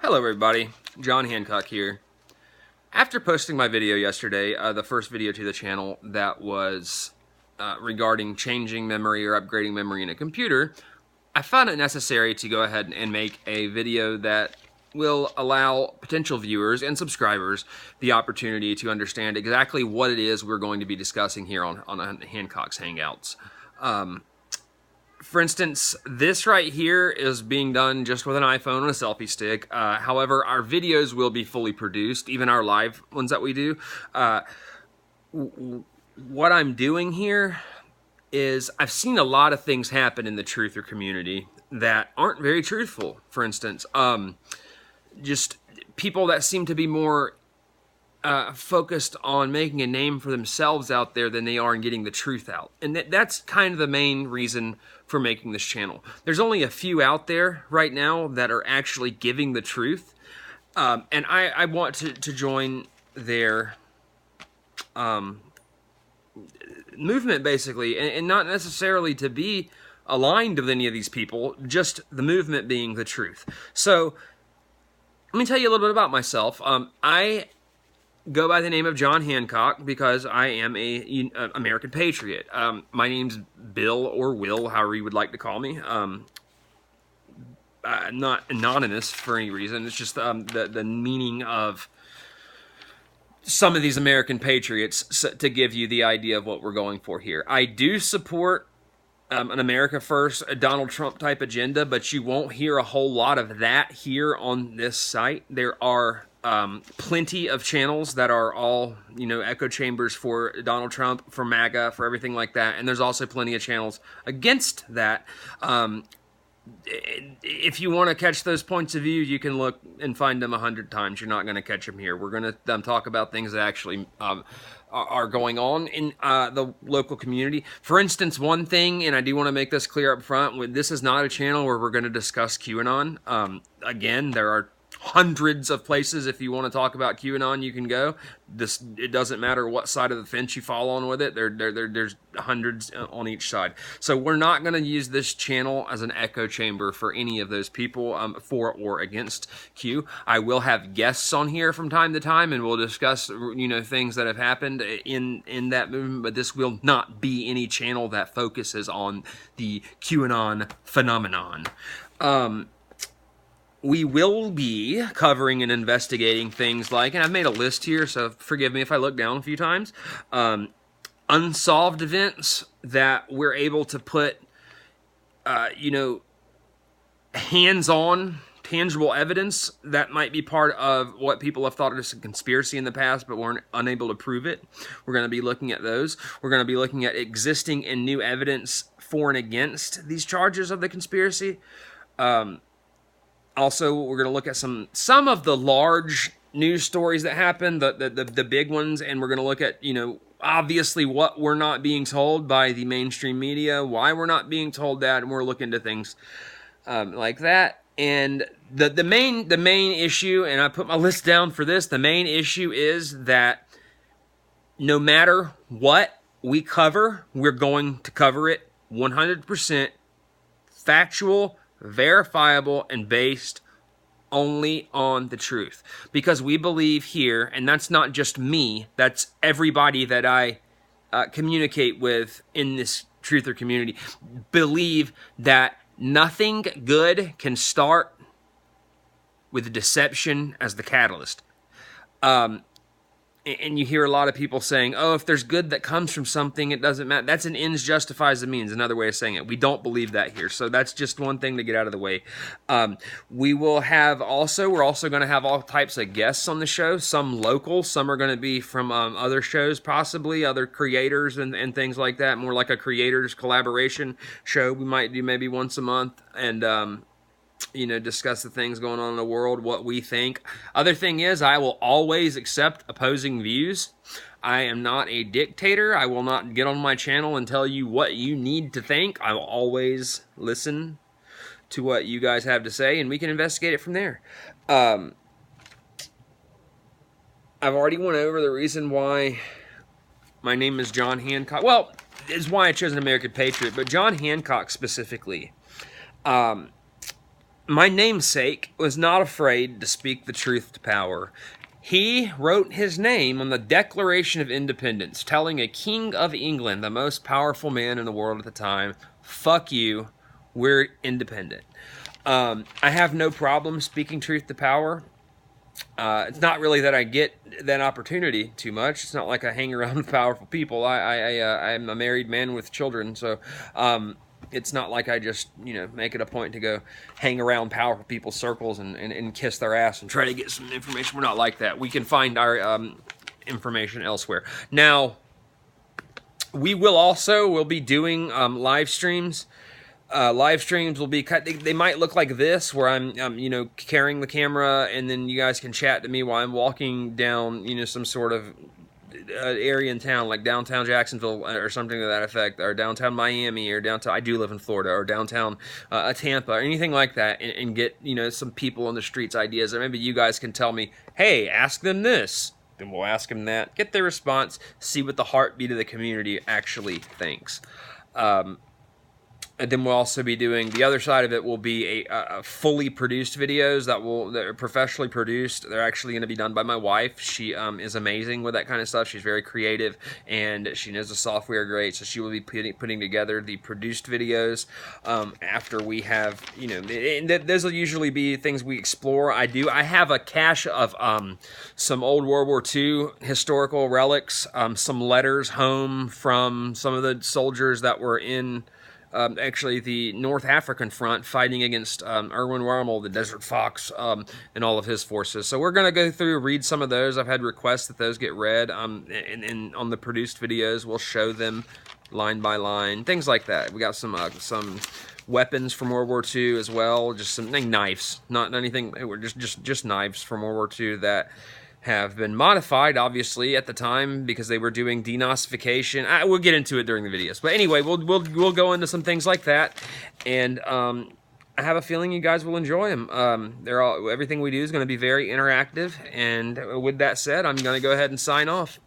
Hello everybody, John Hancock here. After posting my video yesterday, the first video to the channel that was regarding changing memory or upgrading memory in a computer, I found it necessary to go ahead and make a video that will allow potential viewers and subscribers the opportunity to understand exactly what it is we're going to be discussing here on Hancock's Hangouts. For instance, this right here is being done just with an iPhone and a selfie stick. However, our videos will be fully produced, even our live ones that we do. What I'm doing here is I've seen a lot of things happen in the truther community that aren't very truthful. For instance, just people that seem to be more focused on making a name for themselves out there than they are in getting the truth out. And that's kind of the main reason for making this channel. There's only a few out there right now that are actually giving the truth. And I want to join their movement, basically, and not necessarily to be aligned with any of these people, just the movement being the truth. So let me tell you a little bit about myself. I go by the name of John Hancock because I am a American patriot. My name's Bill or Will, however you would like to call me. Not anonymous for any reason. It's just the meaning of some of these American patriots to give you the idea of what we're going for here. I do support an America First, a Donald Trump type agenda, but you won't hear a whole lot of that here on this site. There are plenty of channels that are all, echo chambers for Donald Trump, for MAGA, for everything like that. And there's also plenty of channels against that. If you want to catch those points of view, you can look and find them 100 times. You're not going to catch them here. We're going to talk about things that actually are going on in the local community. For instance, one thing, and I do want to make this clear up front, this is not a channel where we're going to discuss QAnon. Again, there are hundreds of places if you want to talk about QAnon you can go. It doesn't matter what side of the fence you fall on with it. There's hundreds on each side. So we're not going to use this channel as an echo chamber for any of those people for or against Q. I will have guests on here from time to time, and we'll discuss things that have happened in that movement. But this will not be any channel that focuses on the QAnon phenomenon. We will be covering and investigating things like, and I've made a list here, so forgive me if I look down a few times, unsolved events that we're able to put, hands-on, tangible evidence that might be part of what people have thought is a conspiracy in the past, but weren't unable to prove it. We're going to be looking at those. We're going to be looking at existing and new evidence for and against these charges of the conspiracy. Also, we're going to look at some of the large news stories that happen, the big ones, and we're going to look at, obviously what we're not being told by the mainstream media, why we're not being told that, and we're looking into things like that. And the main issue, and I put my list down for this, the main issue is that no matter what we cover, we're going to cover it 100% factual, verifiable, and based only on the truth. Because we believe here, and that's not just me, that's everybody that I communicate with in this truther community, believe that nothing good can start with deception as the catalyst. And you hear a lot of people saying, oh, if there's good that comes from something, it doesn't matter. That's an ends justifies the means, another way of saying it. We don't believe that here. So that's just one thing to get out of the way. We're also going to have all types of guests on the show, some local, some are going to be from other shows, possibly other creators and things like that, more like a creators collaboration show we might do maybe once a month, and discuss the things going on in the world, what we think. Other thing is, I will always accept opposing views. I am not a dictator. I will not get on my channel and tell you what you need to think. I will always listen to what you guys have to say, and we can investigate it from there. I've already went over the reason why my name is John Hancock. Well, it's why I chose an American patriot, but John Hancock specifically. My namesake was not afraid to speak the truth to power. He wrote his name on the Declaration of Independence, telling a king of England, the most powerful man in the world at the time, fuck you, we're independent. I have no problem speaking truth to power. It's not really that I get that opportunity too much. It's not like I hang around with powerful people. I'm a married man with children, so it's not like I just, make it a point to go hang around powerful people's circles and kiss their ass and try to get some information. We're not like that. We can find our information elsewhere. Now, we'll be doing live streams. Live streams will be cut. They might look like this, where I'm, carrying the camera, and then you guys can chat to me while I'm walking down, some sort of area in town, like downtown Jacksonville or something to that effect, or downtown Miami, or downtown. I do live in Florida, or downtown Tampa, or anything like that, and get some people on the streets ideas, or maybe you guys can tell me, hey, ask them this. Then we'll ask them that, get their response, see what the heartbeat of the community actually thinks. And then we'll also be doing, the other side of it will be a fully produced videos that are professionally produced. They're actually going to be done by my wife. She is amazing with that kind of stuff. She's very creative, and she knows the software great, so she will be putting together the produced videos after we have, and those will usually be things we explore. I have a cache of some old World War II historical relics, some letters home from some of the soldiers that were in actually the North African front, fighting against Erwin Rommel, the Desert Fox, and all of his forces. So we're going to go through, read some of those. I've had requests that those get read, and on the produced videos, we'll show them line by line, things like that. We got some weapons from World War II as well, just some knives, not anything, just knives from World War II that have been modified, obviously, at the time, because they were doing denazification. We'll get into it during the videos. But anyway, we'll go into some things like that, and I have a feeling you guys will enjoy them. Everything we do is going to be very interactive, and with that said, I'm going to go ahead and sign off.